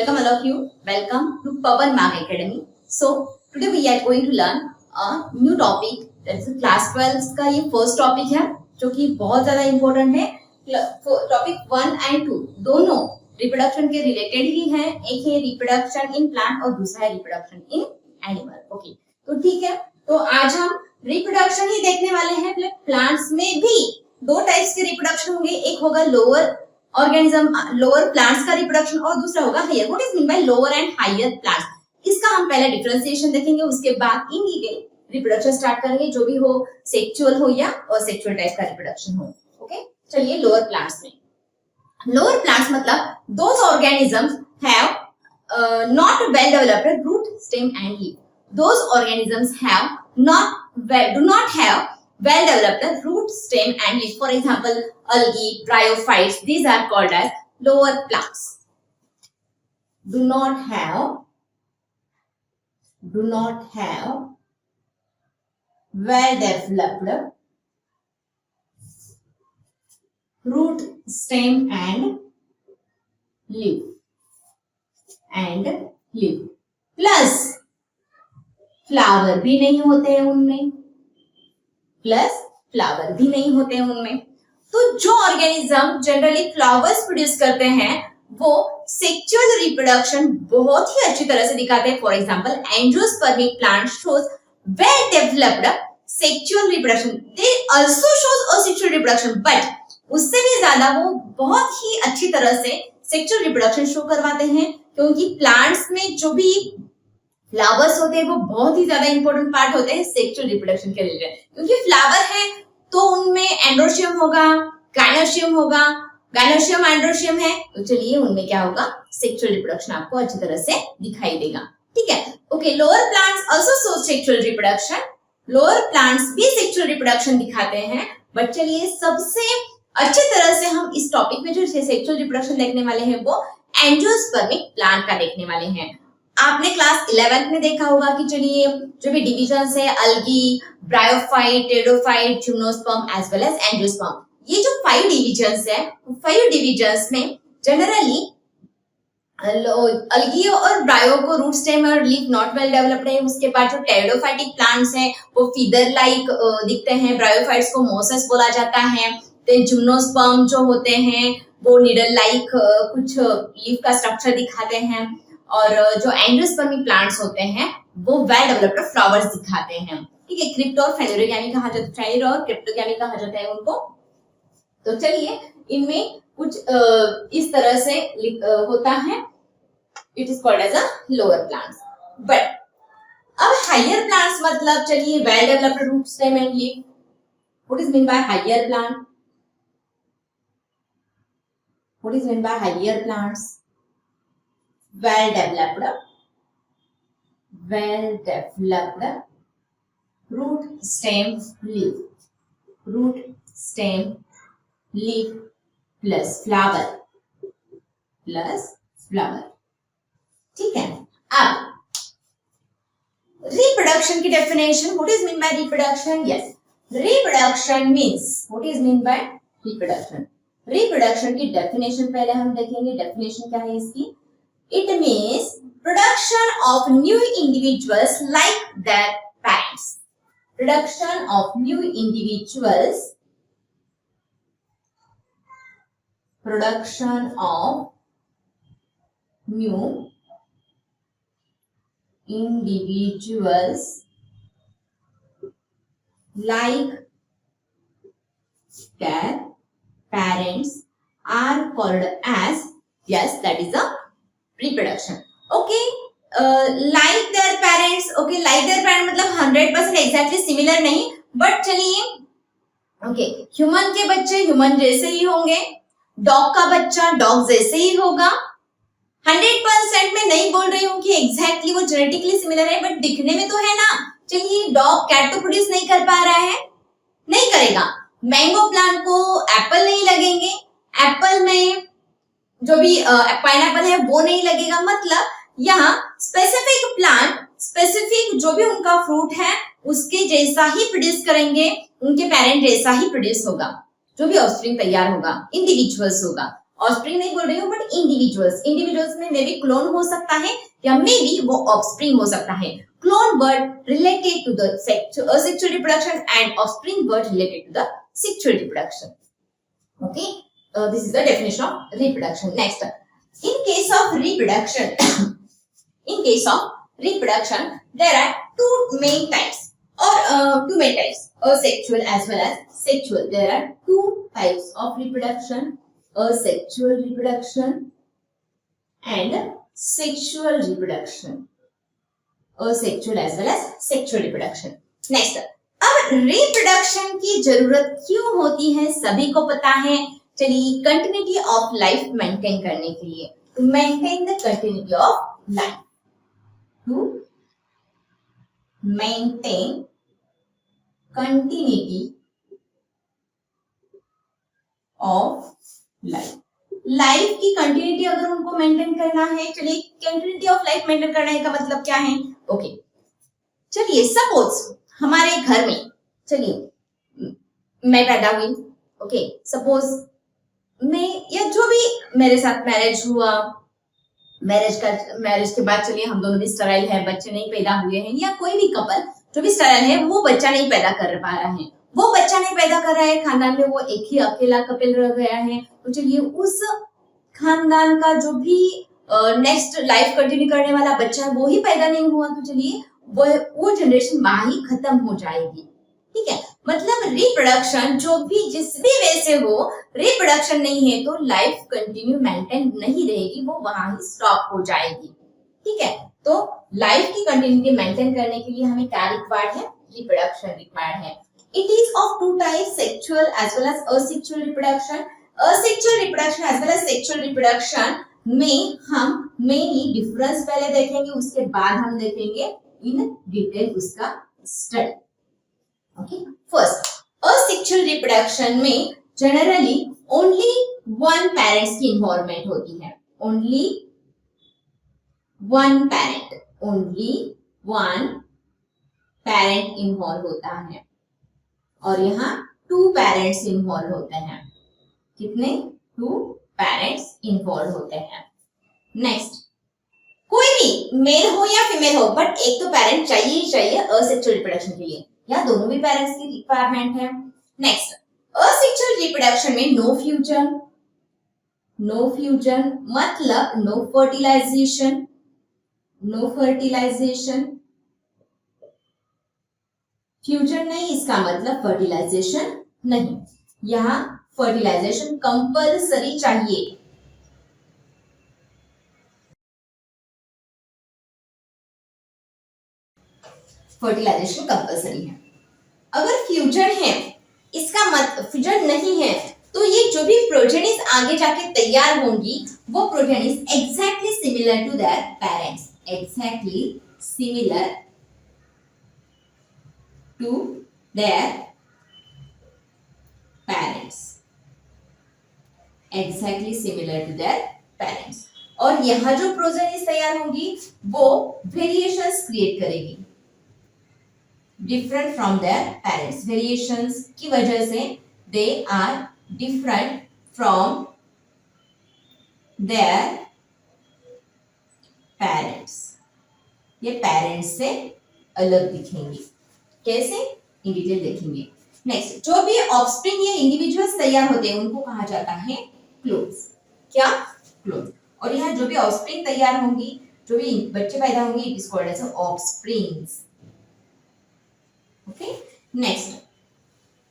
welcome all of you. Welcome to Pawan Mag Academy. So today we are going to learn a new topic. That's class 12 का ये first topic है जो कि बहुत ज्यादा important है. टॉपिक 1 and 2 दोनों रिप्रोडक्शन के रिलेटेड ही हैं. एक है रिप्रोडक्शन इन प्लांट और दूसरा है रिप्रोडक्शन इन एनिमल. ओके, तो ठीक है. तो आज हम रिप्रोडक्शन ही देखने वाले हैं. प्लांट्स में भी दो टाइप्स के रिप्रोडक्शन होंगे. एक होगा लोअर ऑर्गेनिज्म, लोअर प्लांट्स का रिप्रोडक्शन और दूसरा होगा higher. What is mean by lower and higher plants? इसका हम पहले डिफरेंशिएशन देखेंगे, उसके बाद इन डिटेल रिप्रोडक्शन स्टार्ट करेंगे, जो भी हो, सेक्सुअल हो या असेक्सुअल टाइप का रिप्रोडक्शन हो. ओके, चलिए लोअर प्लांट्स में. लोअर प्लांट्स मतलब those organisms have not well developed root, stem and leaf. Those organisms do not have well developed root, stem and leaf. For example, algae, bryophytes, these are called as lower plants. Do not have well developed root, stem and leaf. Plus flower भी नहीं होते हैं उनमें. तो जो organism generally flowers produce करते हैं वो सेक्सुअल रिप्रोडक्शन बहुत ही अच्छी तरह से दिखाते हैं. For example, angiospermic plant shows well developed sexual reproduction. They also shows asexual reproduction, but उससे भी ज्यादा वो बहुत ही अच्छी तरह से सेक्सुअल रिप्रोडक्शन शो करवाते हैं, क्योंकि प्लांट्स में जो भी फ्लावर्स होते हैं वो बहुत ही ज्यादा इंपॉर्टेंट पार्ट होते हैं सेक्सुअल रिप्रोडक्शन के लिए. क्योंकि फ्लावर है तो उनमें एंड्रोशियम होगा, गायनोशियम होगा. गायनोशियम एंड्रोशियम है तो चलिए उनमें क्या होगा, सेक्सुअल रिप्रोडक्शन आपको अच्छी तरह से दिखाई देगा. ठीक है. Okay, lower plants also show sexual reproduction. Lower plants भी सेक्सुअल रिप्रोडक्शन दिखाते हैं, बट चलिए सबसे अच्छी तरह से हम इस टॉपिक में जो सेक्सुअल रिप्रोडक्शन देखने वाले हैं वो एंजियोस्पर्मिक प्लांट का देखने वाले हैं. आपने क्लास 11th में देखा होगा कि चलिए जो भी डिविजन्स है, algae, bryophyte, pteridophyte, gymnosperm as well as angiosperm, ये जो 5 डिविजन्स है, 5 डिविजन्स में जनरली अलगी और ब्रायो को रूट, स्टेम और लीफ नॉट वेल डेवलप्ड है. उसके बाद जो टेरिडोफाइटिक प्लांट्स हैं वो फीदर लाइक दिखते हैं. ब्रायोफाइट्स को मोसेस बोला जाता है. देन जिम्नोस्पर्म जो होते हैं वो निडल लाइक कुछ लीफ का स्ट्रक्चर दिखाते हैं. और जो एंजियोस्पर्मिक प्लांट्स होते हैं वो वेल डेवलप्ड फ्लावर्स दिखाते हैं. ठीक है. क्रिप्टो और फेलोरोगैमी कहा जाता है और क्रिप्टोगैमी कहा जाता है उनको. तो चलिए इनमें कुछ इस तरह से होता है. It is called as a lower plants. But अब हायर प्लांट्स मतलब चलिए well developed root, stem and leaf. What is mean by higher plant? What is mean by higher plants? well developed root, stem, leaf plus flower. ठीक है. अब reproduction की definition. what is mean by reproduction? Yes, reproduction means, what is mean by reproduction? reproduction की definition पहले हम देखेंगे. definition क्या है इसकी? It means production of new individuals like their parents. Production of new individuals. Production of new individuals like their parents are called as, yes, that is a reproduction. Okay, like their parents. Okay, like their parents मतलब 100% exactly similar नहीं, but चलिए okay, human के बच्चे human जैसे ही होंगे, dog का बच्चा dog जैसे ही होगा. 100% में नहीं बोल रही हूँ कि एग्जैक्टली वो जेनेटिकली सिमिलर है, बट दिखने में तो है ना. चलिए डॉग कैट तो प्रोड्यूस नहीं कर पा रहा है, नहीं करेगा. मैंगो प्लांट को एप्पल नहीं लगेंगे, एप्पल में जो भी पाइनएप्पल है वो नहीं लगेगा. मतलब यहाँ स्पेसिफिक प्लांट, स्पेसिफिक जो भी उनका फ्रूट है उसके जैसा ही प्रोड्यूस करेंगे, उनके पेरेंट जैसा ही प्रोड्यूस होगा, जो भी ऑफस्प्रिंग तैयार होगा, इंडिविजुअल्स होगा. ऑफस्प्रिंग नहीं बोल रही हूँ, बट इंडिविजुअल्स में मे बी क्लोन हो सकता है या मे बी वो ऑफस्प्रिंग हो सकता है. Clone word related to the asexual reproduction and offspring bird related to the sexual reproduction. Okay, this is the definition of reproduction. Next, in case of reproduction, in case of reproduction, there are two main types asexual as well as sexual. There are two types of reproduction: asexual reproduction and sexual reproduction. Asexual as well as sexual reproduction. Next, अब reproduction की जरूरत क्यों होती है सभी को पता है. चलिए, कंटिन्यूटी ऑफ लाइफ मेंटेन करने के लिए, to maintain the continuity of life, to maintain continuity of life. Life की कंटिन्यूटी अगर उनको मेंटेन करना है, चलिए कंटिन्यूटी ऑफ लाइफ मेंटेन करने का मतलब क्या है. ओके, चलिए सपोज हमारे घर में, चलिए मैं पैदा हुई. ओके, सपोज मैं या जो भी मेरे साथ मैरिज हुआ, मैरिज के बाद चलिए हम दोनों भी स्टराइल है, बच्चे नहीं पैदा हुए हैं, या कोई भी कपल जो भी स्टराइल है वो बच्चा नहीं पैदा कर पा रहा है, वो बच्चा नहीं पैदा कर रहा है, खानदान में वो एक ही अकेला कपल रह गया है. तो चलिए उस खानदान का जो भी नेक्स्ट लाइफ कंटिन्यू करने वाला बच्चा है वो ही पैदा नहीं हुआ, तो चलिए वो जनरेशन वहां ही खत्म हो जाएगी. ठीक है, मतलब रिप्रोडक्शन जो भी जिस भी वे से हो, रिप्रोडक्शन नहीं है तो लाइफ कंटिन्यू मेंटेन नहीं रहेगी, वो वहां ही स्टॉप हो जाएगी. ठीक है, तो लाइफ की कंटिन्यूटी मेंटेन करने के लिए हमें क्या रिक्वायर्ड है, रिप्रोडक्शन रिक्वायर्ड है. It is of two types, sexual as well as asexual reproduction. Asexual reproduction as well as sexual reproduction में हम मेनली डिफरेंस पहले देखेंगे, उसके बाद हम देखेंगे इन डिटेल उसका study. Okay, first, asexual reproduction में जनरली ओनली वन पेरेंट्स की इन्वॉल्वमेंट होती है. ओनली वन पेरेंट इन्वॉल्व होता है, और यहाँ टू पेरेंट्स इन्वॉल्व होते हैं. कितने? टू पेरेंट्स इन्वॉल्व होते हैं. नेक्स्ट, कोई भी मेल हो या फीमेल हो, बट एक तो पेरेंट चाहिए ही चाहिए असेक्सुअल रिप्रोडक्शन के लिए, या दोनों भी पेरेंट्स की रिक्वायरमेंट है. नेक्स्ट, असेक्सुअल रिप्रोडक्शन में नो फ्यूजन मतलब नो फर्टिलाइजेशन. फ्यूजन नहीं, इसका मतलब फर्टिलाइजेशन नहीं. यहाँ फर्टिलाइजेशन कंपल्सरी चाहिए. फर्टिलाइजेशन कंपल्सरी है. अगर फ्यूजन है, इसका मतलब फ्यूजन नहीं है, तो ये जो भी प्रोजेनिस आगे जाके तैयार होंगी वो progenies exactly similar to their parents, exactly similar to their parents, exactly similar to their parents. और यहाँ जो प्रोजेनिस तैयार होंगी वो वेरिएशंस क्रिएट करेगी different from their parents. Variations की वजह से they are different from their parents. ये पेरेंट्स से अलग दिखेंगे. कैसे? इन डिटेल देखेंगे. नेक्स्ट, जो भी ऑफस्प्रिंग या इंडिविजुअल्स तैयार होते हैं उनको कहा जाता है क्लोन्स. क्या? क्लोन. और यहाँ जो भी ऑफस्प्रिंग तैयार होंगी, जो भी बच्चे पैदा होंगे, it is called as offsprings. Okay, next,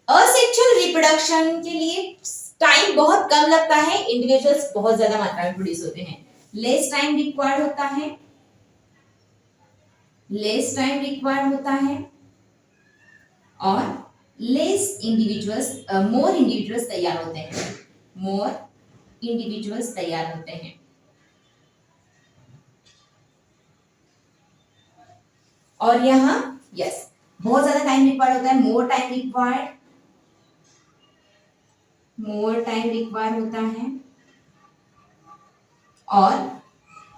asexual reproduction के लिए टाइम बहुत कम लगता है, इंडिविजुअल्स बहुत ज्यादा मात्रा में प्रोड्यूस होते हैं. लेस टाइम रिक्वायर्ड होता है, और मोर इंडिविजुअल्स तैयार होते हैं. और यहाँ यस, बहुत ज्यादा टाइम रिक्वायर्ड होता है, मोर टाइम रिक्वायर्ड होता है, और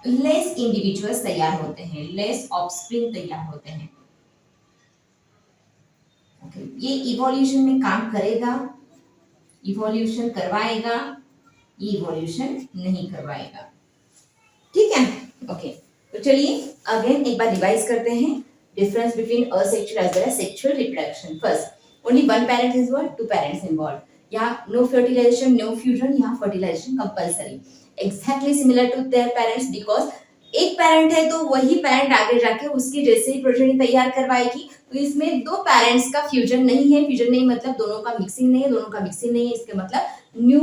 लेस इंडिविजुअल्स तैयार होते हैं, लेस ऑफस्प्रिंग तैयार होते हैं. ये इवोल्यूशन में काम करेगा, इवोल्यूशन करवाएगा, इवोल्यूशन नहीं करवाएगा। ठीक है, ओके। तो चलिए अगेन एक बार रिवाइज करते हैं difference between asexual as well as sexual reproduction. First, only one parent is involve, two parents involve. यहाँ नो फर्टिलाइजेशन, नो फ्यूजन, यहाँ fertilisation compulsory. Exactly similar to their parents, because एक parent है तो वही parent आगे जाके उसकी जैसे ही प्रोजेनी तैयार करवाएगी। तो इसमें दो पेरेंट्स का फ्यूजन नहीं है। फ्यूजन नहीं मतलब दोनों का मिक्सिंग नहीं है, दोनों का मिक्सिंग नहीं है, इसके मतलब न्यू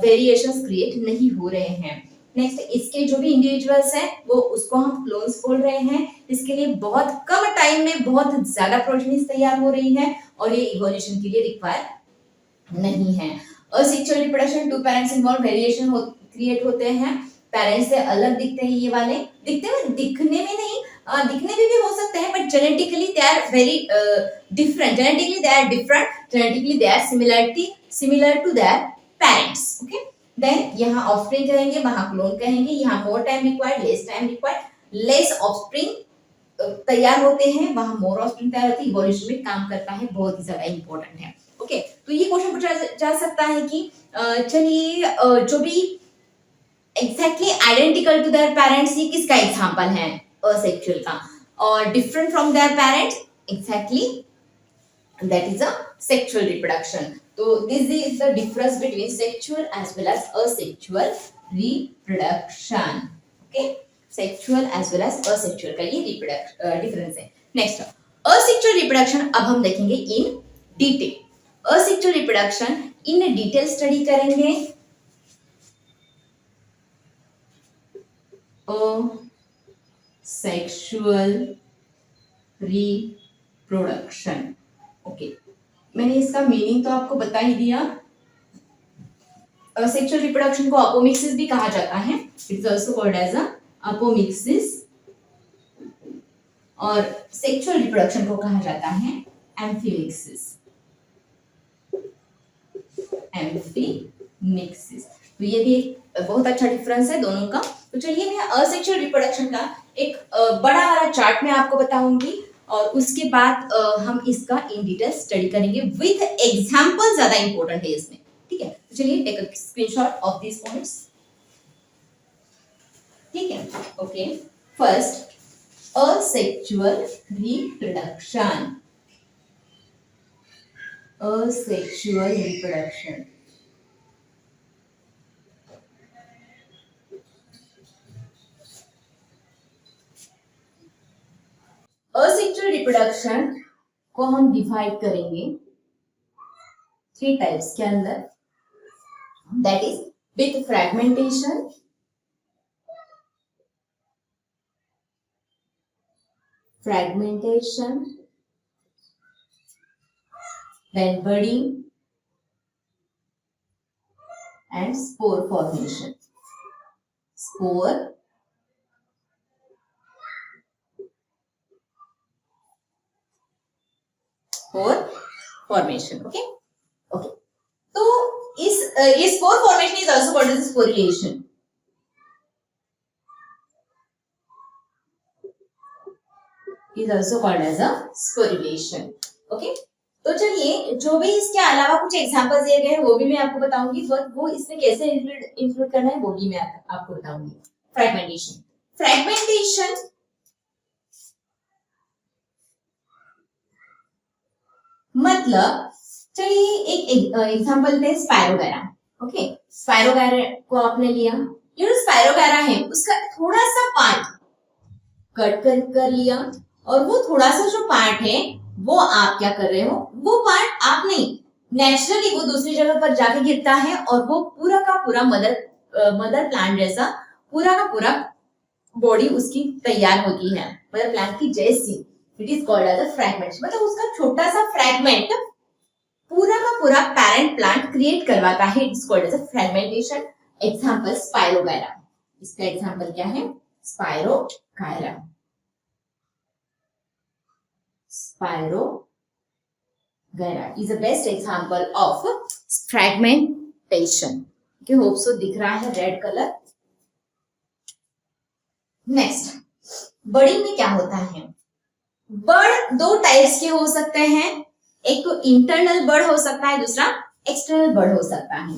वेरिएशंस क्रिएट नहीं हो रहे हैं। नेक्स्ट, इसके जो भी इंडिविजुअल्स हैं वो उसको हम क्लोन्स बोल रहे हैं। इसके लिए बहुत कम टाइम में बहुत ज्यादा प्रोटीन्स तैयार हो रही है और ये इवोल्यूशन के लिए रिक्वायर नहीं है। Asexual reproduction, two parents involve, variation create होते हैं। पेरेंट्स से अलग दिखते हैं ये वाले, दिखने में नहीं, दिखने में भी हो सकते हैं, but genetically they are very different. Genetically they are different, genetically they are similar to their parents. Okay, then यहाँ ऑफस्प्रिंग कहेंगे, वहां क्लोन कहेंगे। यहाँ more time required, less time required, less offspring तैयार होते हैं, वहां मोर ऑफस्प्रिंग तैयार होती है, इवोल्यूशन में काम करता है, बहुत ही ज्यादा इंपॉर्टेंट है। ओके, तो ये क्वेश्चन पूछा जा सकता है कि चलिए जो भी exactly identical to their parents, ये किसका एग्जांपल है असेक्सुअल का, और different from their parents, exactly that is a sexual reproduction. So this is the difference between sexual as well as asexual reproduction. Okay, sexual as well as asexual का ये difference है. Next, asexual reproduction अब हम देखेंगे in detail. Asexual reproduction in detail study करेंगे. Asexual reproduction. Okay, मैंने इसका meaning तो आपको बता ही दिया। सेक्सुअल रिप्रोडक्शन को अपोमिक्सिस भी कहा जाता है, it is also called as apomixis, और सेक्सुअल रिप्रोडक्शन को कहा जाता है एम्फीमिक्सिस। एम्फीमिक्सिस, तो ये भी एक बहुत अच्छा डिफरेंस है दोनों का। तो चलिए मैं असेक्सुअल रिप्रोडक्शन का एक बड़ा वाला चार्ट में आपको बताऊंगी, और उसके बाद हम इसका इन डिटेल स्टडी करेंगे विद एग्जांपल, ज्यादा इंपॉर्टेंट है इसमें। ठीक है, तो चलिए take a screenshot of this points. ठीक है, okay. First, asexual reproduction. Asexual reproduction, asexual reproduction को हम डिवाइड करेंगे 3 टाइप्स के अंदर, that is with fragmentation, then budding and spore formation. Spore formation. Okay, okay. तो इस spore formation is also called as sporulation. Is also called as a sporulation. Okay. तो चलिए जो भी इसके अलावा कुछ एग्जांपल्स दिए गए हैं वो भी मैं आपको बताऊंगी, वो इसमें कैसे इंक्लूड करना है वो भी मैं आपको बताऊंगी। फ्रैगमेंटेशन, फ्रैगमेंटेशन मतलब, चलिए एक एग्जांपल दें, स्पायरोगैरा। ओके, स्पायरोगैरा को आपने लिया, ये जो स्पायरोगैरा है उसका थोड़ा सा पार्ट कट कर लिया, और वो थोड़ा सा जो पार्ट है वो आप क्या कर रहे हो, वो पार्ट आप नहीं, नेचुरली वो दूसरी जगह पर जाके गिरता है, और वो पूरा का पूरा मदर प्लांट जैसा पूरा का पूरा बॉडी उसकी तैयार होती है, मदर प्लांट की जैसी। It is called as a fragment, मतलब उसका छोटा सा फ्रैगमेंट पूरा का पूरा पेरेंट प्लांट क्रिएट करवाता है। It is called as a fragmentation. Example spirogyra, इसका एग्जांपल क्या है, spirogyra. Spirogera is the best example of fragmentation. Okay, hope so दिख रहा है रेड कलर। नेक्स्ट, बर्डिंग में क्या होता है, बर्ड 2 टाइप्स के हो सकते हैं, एक तो इंटरनल बर्ड हो सकता है, दूसरा एक्सटर्नल बर्ड हो सकता है।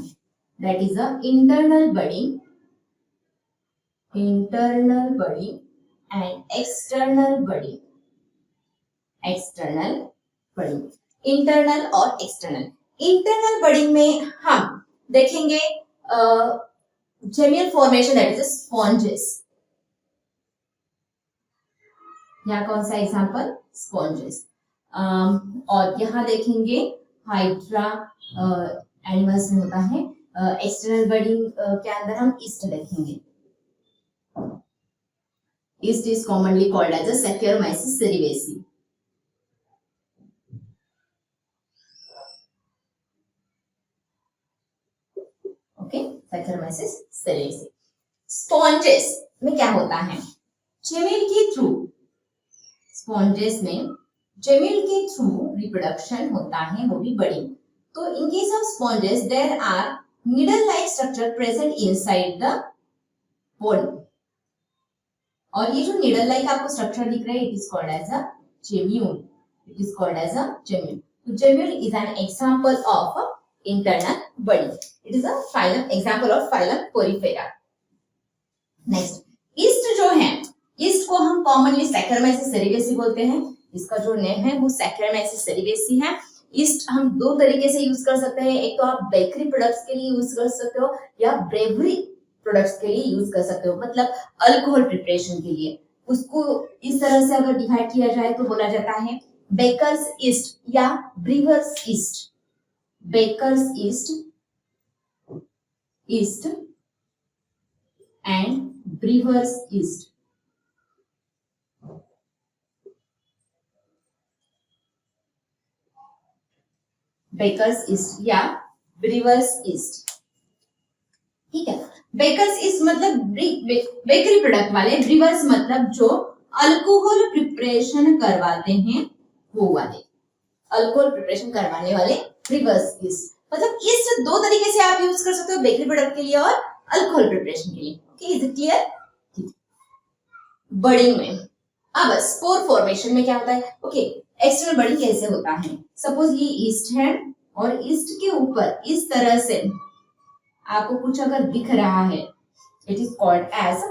that is a internal budding and external budding, internal और एक्सटर्नल। इंटरनल बडिंग में हम देखेंगे जेमियल फॉर्मेशन दैट इज स्पॉन्जेस। यहाँ कौन सा एग्जांपल, स्पॉन्जेस। और यहाँ देखेंगे हाइड्रा एनिमल्स में होता है। एक्सटर्नल बडिंग के अंदर हम ईस्ट देखेंगे। Yeast is commonly called as a Saccharomyces cerevisiae। Okay, Saccharomyces cerevisiae। Sponges में क्या होता है, जेमिल के थ्रू, स्पॉन्जेस में जेमिल के थ्रू रिप्रोडक्शन होता है, वो भी बड़ी। तो in case of sponges there are needle like structure present inside the bone। और ये जो needle like आपको स्ट्रक्चर दिख रहा है, it is called as a gemule। it is called as a gemule। तो gemule is an example of internal body। it is a phylum, example of phylum Porifera। Next, east जो है, east को हम commonly Saccharomyces cerevisiae बोलते हैं। इसका जो name है वो Saccharomyces cerevisiae है। ईस्ट हम दो तरीके से यूज कर सकते हैं, एक तो आप बेकरी प्रोडक्ट्स के लिए यूज कर सकते हो या ब्रेवरी प्रोडक्ट्स के लिए यूज कर सकते हो, मतलब अल्कोहल प्रिपरेशन के लिए। उसको इस तरह से अगर डिवाइड किया जाए तो बोला जाता है बेकर्स ईस्ट या brewer's yeast. Baker's yeast and brewer's yeast. Baker's yeast या ब्रीवर्स ईस्ट, ठीक है। बेकर्स ईस्ट मतलब बेकरी प्रोडक्ट वाले, ब्रीवर्स मतलब जो अल्कोहल प्रिपरेशन करवाते हैं वो वाले, अल्कोहल प्रिपरेशन करवाने वाले ब्रीवर्स ईस्ट। मतलब ईस्ट दो तरीके से आप यूज कर सकते हो, बेकरी प्रोडक्ट के लिए और अल्कोहल प्रिपरेशन के लिए। Okay, is it clear? Budding में अब स्पोर फॉर्मेशन में क्या होता है? ओके, एक्सटर्नल बडिंग कैसे होता है? सपोज ये ईस्ट है और ईस्ट के ऊपर इस तरह से आपको कुछ अगर दिख रहा है, it is called as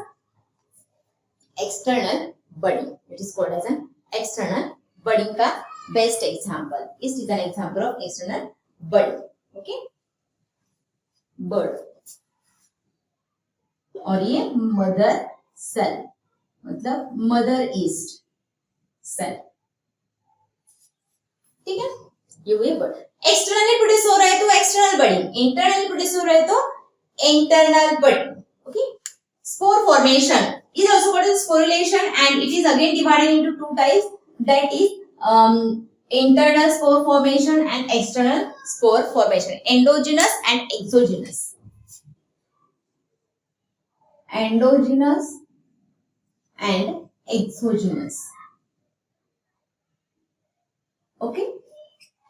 external budding. It is called as an external budding का best example, yeast is an example of external budding. Okay, bud. और ये मदर सेल, मतलब मदर ईस्ट सेल, ठीक है। ये हुए बर्ड। एक्सटर्नली प्रोड्यूस हो रहा है तो एक्सटर्नल बडिंग, इंटरनली प्रोड्यूस हो रहा है तो internal budding. Okay, spore formation is also called as sporulation and it is again divided into two types, that is internal spore formation and external spore formation, endogenous and exogenous। endogenous and exogenous। Okay,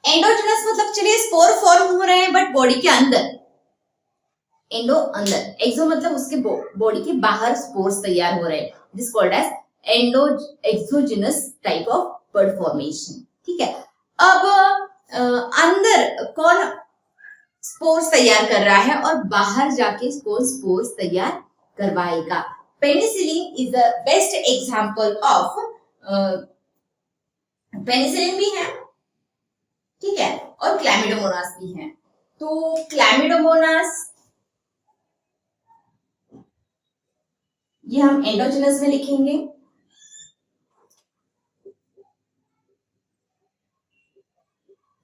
endogenous मतलब चलिए spore form हो रहे हैं but body के अंदर, endo अंदर, एक्सो मतलब उसके बॉडी के बाहर स्पोर्स तैयार हो रहे हैं, this called as exogenous type of bud formation, ठीक है। अब अंदर कौन स्पोर्स तैयार कर रहा है और बाहर जाके कौन स्पोर्स तैयार करवाएगा? Penicillin is the best example of, penicillin भी है, ठीक है, और क्लैमिडोमोनास भी है। तो क्लैमिडोमोनास ये हम एंडोजेनस में लिखेंगे,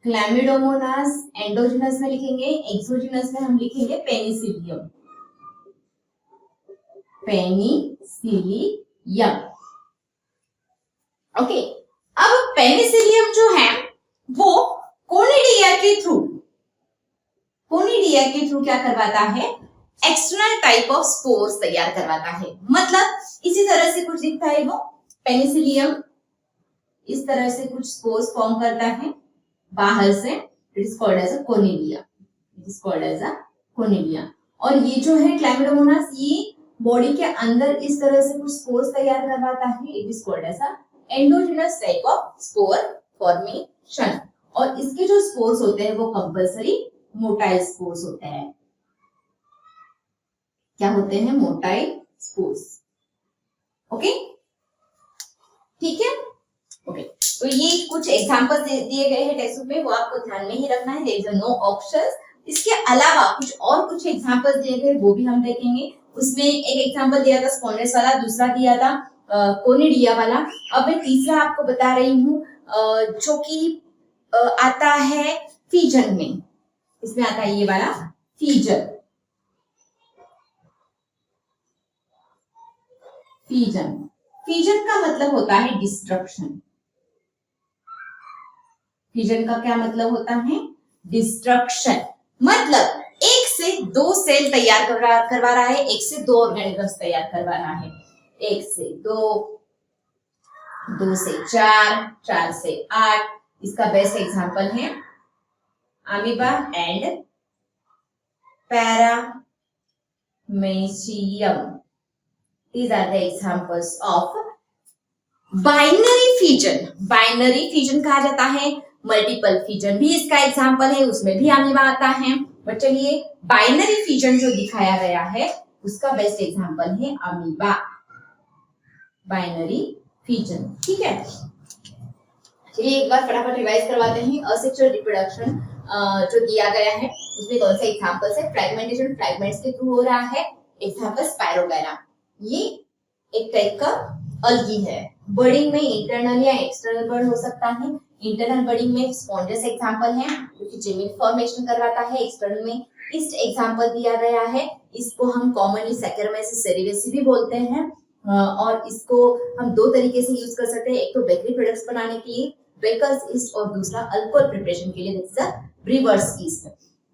क्लैमिडोमोनास एंडोजेनस में लिखेंगे, एक्सोजेनस में हम लिखेंगे पेनिसिलियम, पेनिसिलियम। ओके, अब पेनिसिलियम जो है वो कोनिडिया के थ्रू, कोनिडिया के थ्रू क्या करवाता है? एक्सटर्नल टाइप ऑफ स्पोर्स तैयार करवाता है। मतलब इसी तरह से कुछ दिखता है वो पेनिसिलियम, इस तरह से कुछ स्पोर्स फॉर्म करता है बाहर से, it is called as a conidia, it is called as a conidia. और ये जो है क्लैमिडोमोनास, ये बॉडी के अंदर इस तरह से कुछ स्पोर्स तैयार करवाता है, it is called as a endogenous type of spore formation. और इसके जो स्पोर्स होते हैं वो कंपल्सरी मोटाइल स्पोर्स होते हैं, क्या होते हैं? Motile spores. ओके, ठीक है। ओके, तो ये कुछ एग्जांपल्स दिए गए हैं टेक्स्ट बुक में, वो आपको ध्यान में ही रखना है। There is no options. इसके अलावा कुछ एग्जांपल्स दिए गए, वो भी हम देखेंगे। उसमें एक एग्जांपल दिया था स्पॉन्डेस वाला, दूसरा दिया था कोनिडिया वाला। अब मैं तीसरा आपको बता रही हूँ जो कि आता है फीजन में। इसमें आता है ये वाला फीजन। फीजन, फीजन का मतलब होता है डिस्ट्रक्शन। फीजन का क्या मतलब होता है? डिस्ट्रक्शन। मतलब एक से दो सेल तैयार करवा रहा है, एक से दो ऑर्गेनिजम्स तैयार करवा रहा है। एक से दो, दो से चार, चार से आठ। इसका बेस्ट एग्जांपल है amoeba and paramecium. These are the examples of binary fission. Binary fission कहा जाता है। मल्टीपल फिजन भी इसका एग्जांपल है, उसमें भी अमीबा आता है। बट चलिए, बाइनरी फिजन जो दिखाया गया है उसका बेस्ट एग्जांपल है अमीबा। बाइनरी फिजन, ठीक है। चलिए एक बार फटाफट रिवाइज करवाते हैं। असेक्सुअल रिप्रोडक्शन जो दिया गया है उसमें कौन से एग्जांपल्स है? फ्रैगमेंटेशन फ्रैगमेंट्स के थ्रू हो रहा है। एग्जांपल स्पाइरोगाइरा, ये एक टाइप का अलगी है। बर्डिंग में इंटरनल या एक्सटर्नल बर्ड हो सकता है। इंटरनल बर्डिंग में स्पॉन्जस एग्जांपल है जो कि जेमिन फॉर्मेशन करवाता है। एक्सटर्नल में इस्ट एग्जांपल दिया गया है। इसको हम कॉमनली सैकेरोमाइसिस सेरेवियस भी बोलते हैं और इसको हम दो तरीके से यूज कर सकते हैं। एक तो बेकरी प्रोडक्ट्स बनाने के लिए बेकर्स ईस्ट और दूसरा अल्कोहल प्रिपरेशन के लिए this is brewers east.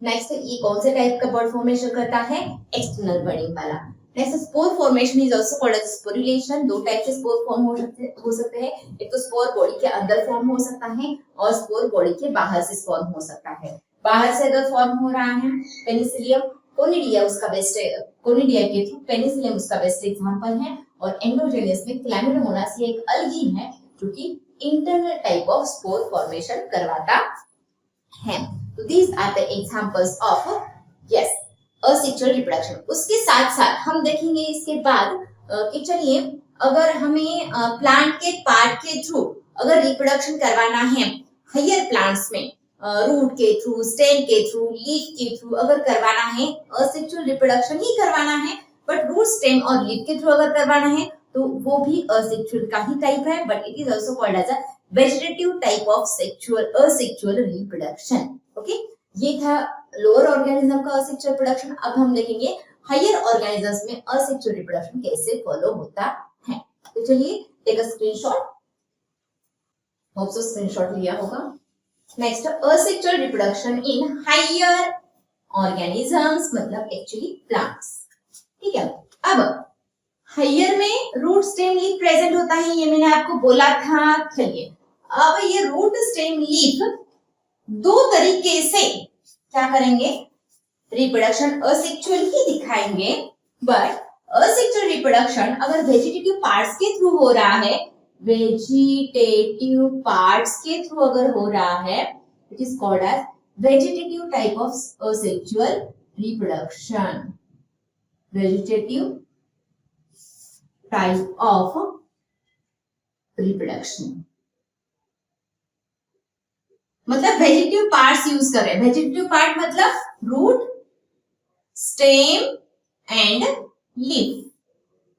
Next, ये कौन से टाइप का बर्ड फॉर्मेशन करता है? एक्सटर्नल बर्डिंग वाला। Next, spore formation is also called as sporulation. दो टाइप से स्पोर फॉर्म हो सकते हैं। एक तो स्पोर बॉडी के अंदर फॉर्म हो सकता है और स्पोर बॉडी के बाहर से फॉर्म हो सकता है। बाहर से अगर फॉर्म हो रहा है पेनिसिलियम कोनिडिया उसका बेस्ट, कोनिडिया के थ्रू पेनिसिलियम उसका बेस्ट एग्जांपल है। और एंडोजेनियस में क्लैमिडोमोनास ये एक अलगी है जो कि internal type of spore formation करवाता है। तो these are the examples of yes asexual reproduction. उसके साथ साथ हम देखेंगे इसके बाद कि चलिए अगर हमें प्लांट के पार्ट के थ्रू अगर रिप्रोडक्शन करवाना है हायर प्लांट्स में, रूट के थ्रू, स्टेम के थ्रू, लीफ के थ्रू अगर करवाना है, असेक्सुअल रिप्रोडक्शन ही करवाना है बट रूट, स्टेम और लीफ के थ्रू अगर करवाना है तो वो भी असेक्सुअल का ही टाइप है। But it is also called as a vegetative type of sexual asexual reproduction. Okay, ये था लोअर ऑर्गेनिज्म का असेक्सुअल रिप्रोडक्शन। अब हम देखेंगे हायर ऑर्गेनिजम्स में असेक्सुअल रिप्रोडक्शन कैसे फॉलो होता है। तो चलिए take a screenshot. Hope so screenshot लिया होगा। Next, asexual reproduction in higher organisms मतलब एक्चुअली प्लांट्स। ठीक है, अब हायर में रूट, स्टेम, लीफ प्रेजेंट होता है, ये मैंने आपको बोला था। चलिए अब ये रूट, स्टेम, लीफ दो तरीके से क्या करेंगे? रिप्रोडक्शन असेक्सुअल ही दिखाएंगे। बट असेक्सुअल रिप्रोडक्शन अगर वेजिटेटिव पार्ट्स के थ्रू हो रहा है, वेजिटेटिव पार्ट्स के थ्रू अगर हो रहा है, it is called as vegetative type of asexual reproduction. Vegetative type of reproduction मतलब वेजिटेटिव पार्ट्स यूज कर रहे हैं। वेजिटेटिव पार्ट मतलब रूट, स्टेम एंड लीफ।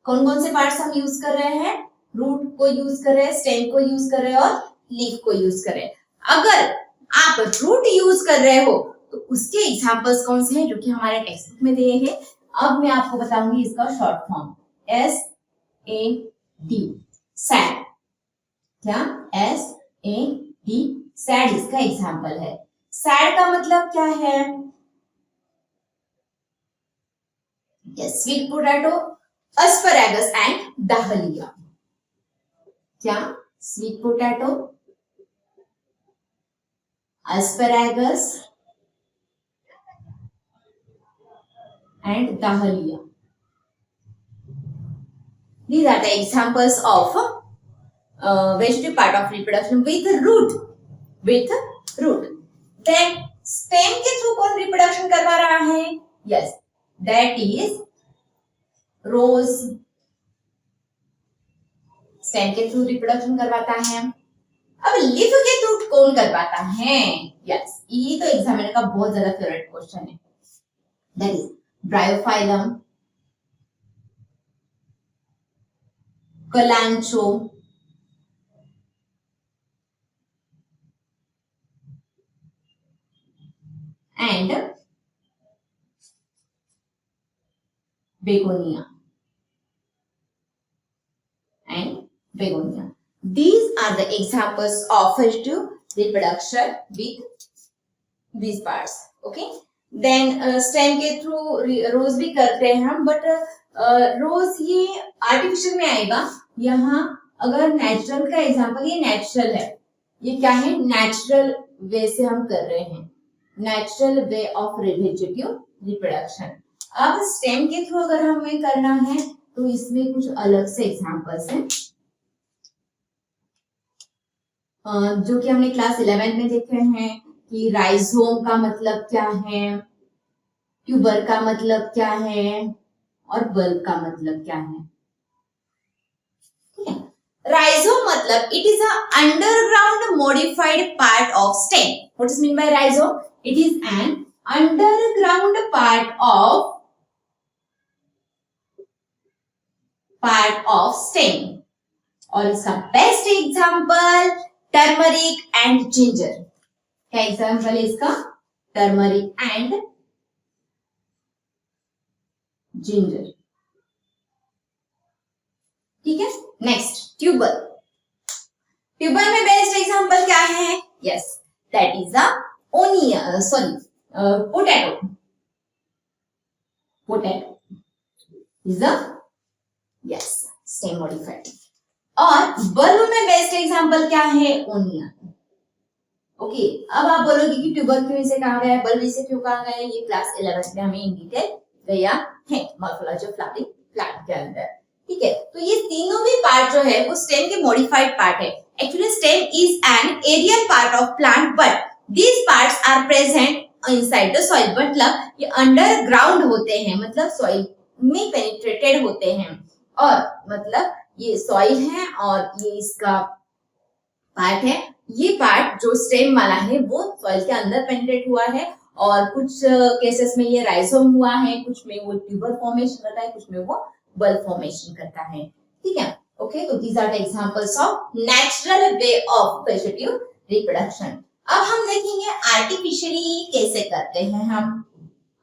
कौन कौन से पार्ट्स हम यूज कर रहे हैं? रूट को यूज कर रहे हैं, स्टेम को यूज कर रहे हैं और लीफ को यूज कर रहे हैं। अगर आप रूट यूज कर रहे हो तो उसके एग्जांपल्स कौन से हैं जो कि हमारे टेक्स्ट बुक में दिए हैं। अब मैं आपको बताऊंगी इसका शॉर्ट फॉर्म, SAD, सैड। क्या? SAD, सैड इसका एग्जांपल है। सैड का मतलब क्या है? Yes, sweet potato, asparagus and dahlia. क्या? Sweet potato, asparagus and dahlia. These are the examples of vegetative part of reproduction with root. With root. Then stem के through कौन reproduction करवा रहा है? Yes, that is rose stem के through reproduction करवाता है। अब लीफ के थ्रू कौन करवाता है? यस, ये तो एग्जामिनर का बहुत ज्यादा फेवरेट क्वेश्चन है। That is Bryophyllum, kalanchoe, and begonia These are the examples of vegetative reproduction with these parts. Okay. Then stem के थ्रू रोज भी करते हैं हम, बट रोज ये आर्टिफिशियल में आएगा। यहाँ अगर नेचुरल का एग्जांपल, ये नेचुरल है, ये क्या है? नेचुरल वे से हम कर रहे हैं, natural way of vegetative reproduction. अब स्टेम के थ्रू अगर हमें करना है तो इसमें कुछ अलग से एग्जांपल्स हैं जो कि हमने क्लास 11 में देखे हैं कि राइजोम का मतलब क्या है, ट्यूबर का मतलब क्या है, और बल्ब का मतलब क्या है। राइजोम मतलब it is a underground modified part of stem. What is mean bye rhizome? It is an underground part of stem. और इसका best example turmeric and ginger. क्या एग्जांपल है इसका? Turmeric and ginger. ठीक है। Next tuber. ट्यूबर में best example क्या है? Yes, that is a onion, sorry potato. Is a yes stem modified. और बल्ब में बेस्ट एग्जांपल क्या है? ओनियन। ओके, अब आप बोलोगे कि ट्यूबर क्यों इसे कहा गया है, बल्ब इसे क्यों कहा गया है? ये क्लास 11 में हमें इन डिटेल गया है मॉर्फोलॉजी ऑफ फ्लावरिंग प्लांट के अंदर। ठीक है, तो ये तीनों भी पार्ट जो है वो स्टेम के मॉडिफाइड पार्ट है। Actually stem is an aerial part of plant, but these parts are present inside the soil. मतलब ये अंडरग्राउंड होते हैं, मतलब सॉइल में पेनिट्रेटेड होते हैं, और मतलब ये सॉइल है और ये इसका पार्ट है। ये पार्ट जो स्टेम वाला है वो सॉइल के अंदर पेनिट्रेट हुआ है, और कुछ केसेस में ये राइजोम हुआ है, कुछ में वो ट्यूबर फॉर्मेशन करता है, कुछ में वो बल्ब फॉर्मेशन करता है। ठीक है। ओके, तो these are the examples of natural way of vegetative reproduction. अब हम देखेंगे आर्टिफिशियली कैसे करते हैं हम।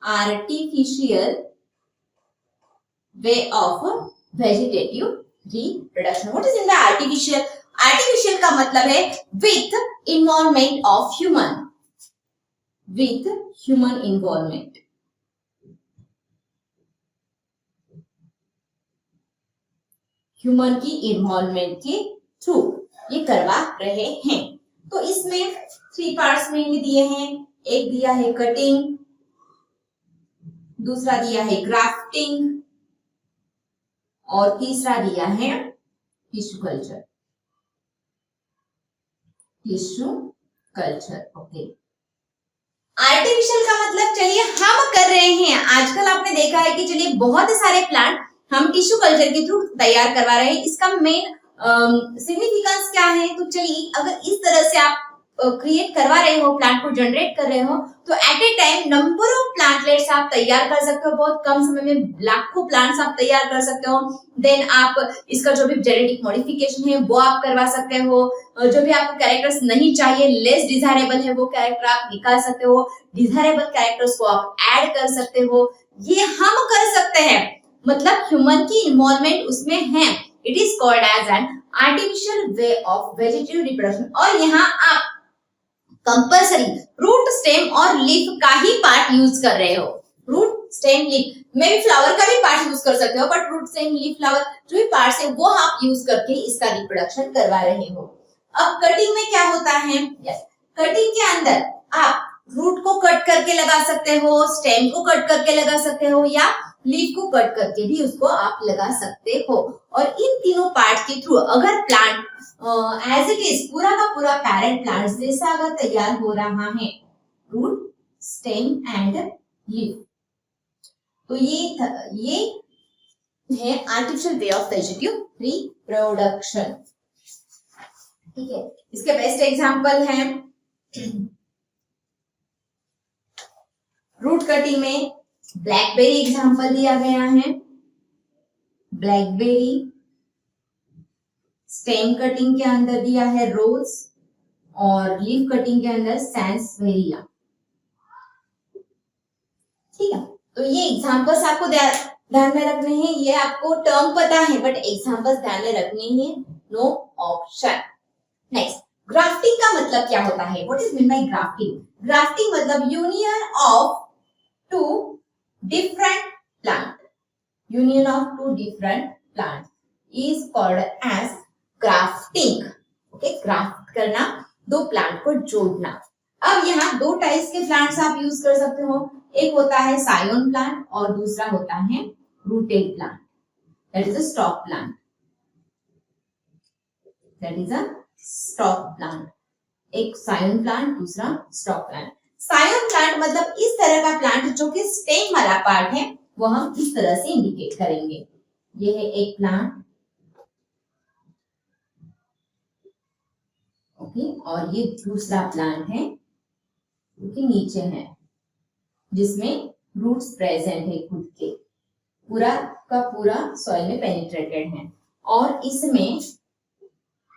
Artificial way of vegetative reproduction. What is in the artificial? Artificial का मतलब है with involvement of human, with human involvement. Human की इन्वॉल्वमेंट के थ्रू ये करवा रहे हैं। तो इसमें 3 पार्ट्स मेनली दिए हैं। एक दिया है कटिंग, दूसरा दिया है ग्राफ्टिंग, और तीसरा दिया है tissue culture. Tissue culture, okay. Artificial का मतलब चलिए हम कर रहे हैं। आजकल आपने देखा है कि चलिए बहुत सारे प्लांट हम टिश्यू कल्चर के थ्रू तैयार करवा रहे हैं। इसका मेन सिग्निफिकेंस क्या है? तो चलिए अगर इस तरह से आप क्रिएट करवा रहे हो, प्लांट को जनरेट कर रहे हो, तो at a time number of plantlets आप तैयार कर सकते हो। बहुत कम समय में लाखों प्लांट्स आप तैयार कर सकते हो। देन आप इसका जो भी जेनेटिक मॉडिफिकेशन है वो आप करवा सकते हो। जो भी आपको कैरेक्टर्स नहीं चाहिए, लेस डिजायरेबल है, वो कैरेक्टर आप निकाल सकते हो। डिजायरेबल कैरेक्टर्स को आप ऐड कर सकते हो। ये हम कर सकते हैं, मतलब ह्यूमन की इन्वॉल्वमेंट उसमें है। It is called as an artificial way of vegetative reproduction. और यहाँ आप कंपल्सरी रूट, स्टेम और लीफ का ही पार्ट यूज कर रहे हो। रूट, स्टेम, लीफ में भी फ्लावर का भी पार्ट यूज कर सकते हो, but root, stem, leaf, flower जो भी पार्ट्स है वो आप यूज करके इसका रिप्रोडक्शन करवा रहे हो। अब कटिंग में क्या होता है? यस, कटिंग के अंदर आप रूट को कट करके लगा सकते हो, स्टेम को कट करके लगा सकते हो, या लीफ को कट करके भी उसको आप लगा सकते हो। और इन तीनों पार्ट के थ्रू अगर प्लांट एज इट इज पूरा का पूरा पैरेंट प्लांट जैसा अगर तैयार हो रहा है, रूट, स्टेम एंड लीफ, तो ये है artificial way of vegetative reproduction. ठीक है, इसके बेस्ट एग्जांपल है रूट कटिंग में ब्लैकबेरी एग्जांपल दिया गया है, ब्लैकबेरी। स्टेम कटिंग के अंदर दिया है रोज, और लीफ कटिंग के अंदर सैंसवेरिया। ठीक है, तो ये एग्जांपल्स आपको ध्यान में रखने हैं। ये आपको टर्म पता है बट एग्जांपल्स ध्यान में रखने हैं, नो ऑप्शन। नेक्स्ट, ग्राफ्टिंग का मतलब क्या होता है? What is mean by grafting? Grafting मतलब union of two different plant, union of two different plant is called as grafting. Okay, graft करना, दो प्लांट को जोड़ना। अब यहाँ दो टाइप्स के प्लांट्स आप यूज कर सकते हो। एक होता है सायोन प्लांट और दूसरा होता है rooted plant, that is a stock plant, that is a stock plant. एक सायोन प्लांट, दूसरा स्टॉक प्लांट। सायोन प्लांट मतलब इस तरह का प्लांट जो कि स्टेम वाला पार्ट है वो हम इस तरह से इंडिकेट करेंगे। ये है एक प्लांट, ओके, और ये दूसरा प्लांट है जो कि नीचे है, जिसमें रूट्स प्रेजेंट है खुद के, पूरा का पूरा सॉइल में पेनिट्रेटेड है। और इसमें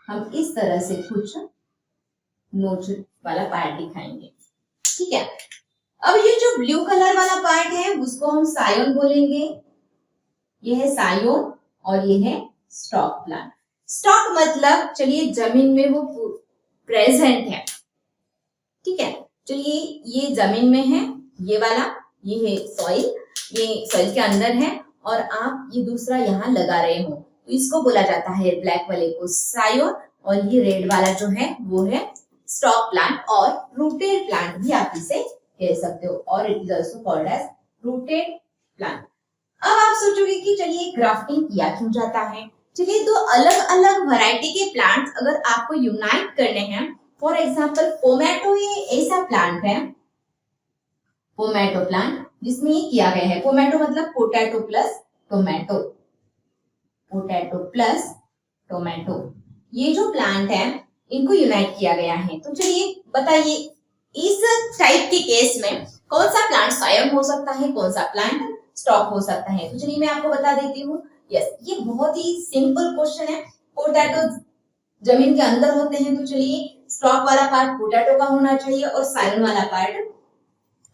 हम इस तरह से कुछ नोच वाला पार्ट दिखाएंगे। ठीक है, अब ये जो ब्लू कलर वाला पार्ट है उसको हम सायोन बोलेंगे। ये है सायोन और ये है स्टॉक प्लांट। स्टॉक मतलब चलिए जमीन में वो प्रेजेंट है। ठीक है, चलिए ये जमीन में है, ये वाला, ये है सॉइल, ये सॉइल के अंदर है, और आप ये दूसरा यहाँ लगा रहे हो तो इसको बोला जाता है, ब्लैक वाले को सायोन, और ये रेड वाला जो है वो है स्टॉक प्लांट, और रूटेड प्लांट भी आप इसे कह सकते हो, और it is also called as rooted plant. अब आप सोचोगे कि चलिए ग्राफ्टिंग किया क्यों जाता है? चलिए दो अलग अलग वैरायटी के प्लांट्स अगर आपको यूनाइट करने हैं, फॉर एग्जाम्पल पोमैटो, ये ऐसा प्लांट है, पोमैटो प्लांट, जिसमें ये किया गया है, पोमैटो मतलब potato plus tomato, potato plus tomato, ये जो प्लांट है इनको यूनाइट किया गया है। तो चलिए बताइए इस टाइप के केस में कौन सा प्लांट सायोन हो सकता है, कौन सा प्लांट स्टॉक हो सकता है? तो चलिए मैं आपको बता देती हूँ। यस, ये बहुत ही सिंपल क्वेश्चन है। पोटैटो जमीन के अंदर होते हैं, तो चलिए स्टॉक वाला पार्ट पोटैटो का होना चाहिए और सायोन वाला पार्ट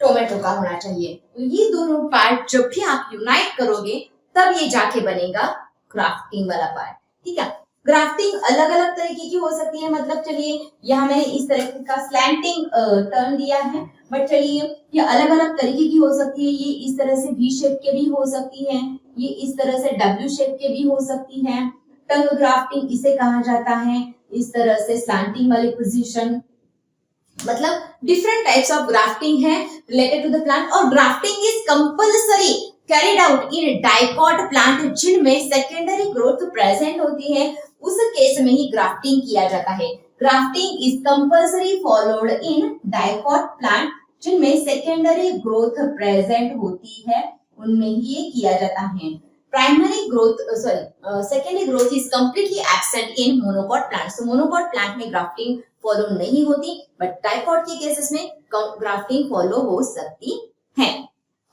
टोमेटो का होना चाहिए। तो ये दोनों पार्ट जब भी आप यूनाइट करोगे तब ये जाके बनेगा ग्राफ्टिंग वाला पार्ट। ठीक है, ग्राफ्टिंग अलग अलग तरीके की हो सकती है, मतलब चलिए यहाँ मैंने इस तरह का स्लैंटिंग टर्म दिया है, बट चलिए ये अलग अलग तरीके की हो सकती है। ये इस तरह से वी शेप के भी हो सकती है, ये इस तरह से डब्ल्यू शेप के भी हो सकती है। टंग ग्राफ्टिंग इसे कहा जाता है, इस तरह से स्लैंटिंग वाली पोजीशन, मतलब डिफरेंट टाइप्स ऑफ ग्राफ्टिंग है रिलेटेड टू द प्लांट। और grafting is compulsory carried out in dicot plant जिनमें सेकेंडरी ग्रोथ प्रेजेंट होती है, उस केस में ही ग्राफ्टिंग किया जाता है। Grafting is compulsory followed in dicot plant जिनमें सेकेंडरी ग्रोथ प्रेजेंट होती है, उनमें ही ये किया जाता है। Primary growth secondary growth is completely absent in monocot plant. तो मोनोकॉट प्लांट में ग्राफ्टिंग फॉलो नहीं होती, बट डाइकॉट के केसेस में ग्राफ्टिंग फॉलो हो सकती है।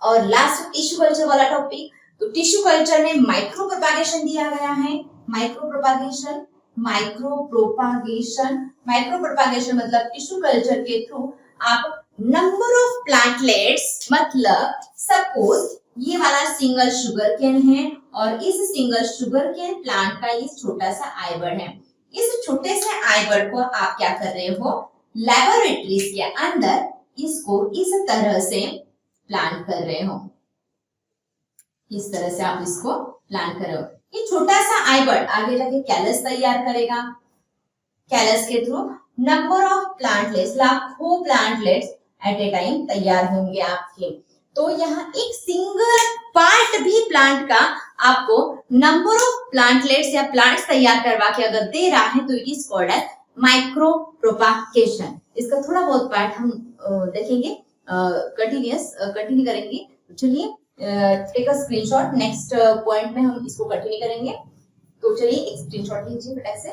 और लास्ट टिश्यू कल्चर वाला टॉपिक, तो टिश्यू कल्चर में माइक्रो प्रोपागेशन दिया गया है। Micro propagation, micro propagation, micro propagation मतलब टिश्यू कल्चर के थ्रू आप नंबर ऑफ प्लांटलेट्स, मतलब सपोज ये वाला सिंगल शुगर केन है और इस सिंगल शुगर केन प्लांट का ये छोटा सा आइबर्ड है, इस छोटे से आइबर्ड को आप क्या कर रहे हो, लैबोरेटरीज के अंदर इसको इस तरह से प्लांट कर रहे हो, इस तरह से आप इसको प्लांट कर रहे हो। ये छोटा सा आइबर्ड आगे जाके कैलस तैयार करेगा, कैलस के थ्रू नंबर ऑफ प्लांटलेट्स, लाखों प्लांटलेट्स एट ए टाइम तैयार होंगे आपके। तो यहाँ एक सिंगल पार्ट भी प्लांट का आपको नंबर ऑफ प्लांटलेट्स या प्लांट्स तैयार करवा के अगर दे रहा है तो it is called as micro propagation. इसका थोड़ा बहुत पार्ट हम देखेंगे, कंटिन्यू करेंगे। चलिए take a screenshot. Next point में हम इसको कंटिन्यू करेंगे। तो चलिए एक स्क्रीनशॉट लीजिए फटाक से।